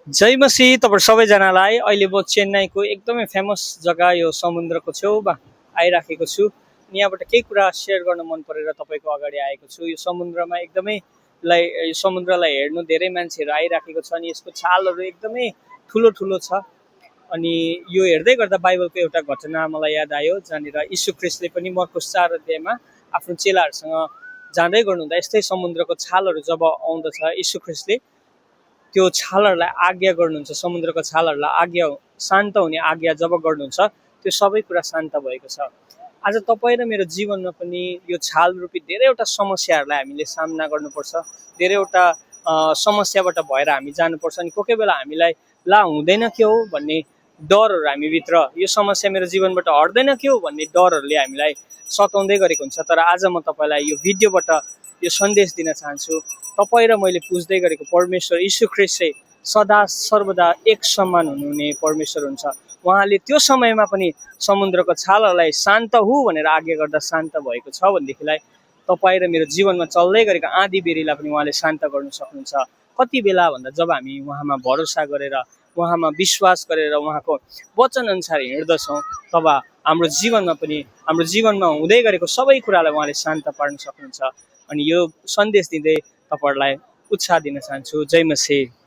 जय मसी तपाईँ सबैजनालाई अहिले म चेन्नईको एकदमै फेमस जग्गा यो समुद्रको छेउमा आइराखेको छु। अनि यहाँबाट केही कुरा सेयर गर्न मन परेर तपाईँको अगाडि आएको छु। यो समुद्रमा यो समुद्रलाई हेर्नु धेरै मान्छेहरू आइराखेको छ अनि यसको छालहरू एकदमै ठुलो ठुलो छ। अनि यो हेर्दै गर्दा बाइबलको एउटा घटना मलाई याद आयो, जहाँनिर यीशु ख्रीष्टले पनि मर्कुस 4 अध्यायमा आफ्नो चेलाहरूसँग जाँदै गर्नुहुँदा यस्तै समुद्रको छालहरू जब आउँदछ, यीशु ख्रीष्टले त्यो छालहरूलाई आज्ञा गर्नुहुन्छ, समुद्रको छालहरूलाई शान्त हुने आज्ञा जब गर्नुहुन्छ, त्यो सबै कुरा शान्त भएको छ। आज तपाईँ र मेरो जीवनमा पनि यो छाल रूपी धेरैवटा समस्याहरूलाई हामीले सामना गर्नुपर्छ, धेरैवटा समस्याबाट भएर हामी जानुपर्छ। अनि कोही बेला हामीलाई ला हुँदैन के हो भन्ने डरहरू हामीभित्र, यो समस्या मेरो जीवनबाट हट्दैन के हो भन्ने डरहरूले हामीलाई सताउँदै गरेको हुन्छ। तर आज म तपाईँलाई यो भिडियोबाट यो सन्देश दिन चाहन्छु, तपाईँ र मैले पुज्दै गरेको परमेश्वर यीशु ख्रीष्ट चाहिँ सदा सर्वदा एक समान हुनुहुने परमेश्वर हुन्छ। उहाँले त्यो समयमा पनि समुद्रको छालहरूलाई शान्त हु भनेर आज्ञा गर्दा शान्त भएको छ भनेदेखिलाई तपाईँ र मेरो जीवनमा चल्दै गरेको आँधी बेरीलाई पनि उहाँले शान्त गर्नु सक्नुहुन्छ। कति बेला भन्दा जब हामी उहाँमा भरोसा गरेर, उहाँमा विश्वास गरेर उहाँको वचन अनुसार हिँड्दछौँ, तब हाम्रो जीवनमा हुँदै गरेको सबै कुरालाई उहाँले शान्त पार्न सक्नुहुन्छ। अनि यो सन्देश दिँदै तपाईँहरूलाई उत्साह दिन चाहन्छु। जय मसीह।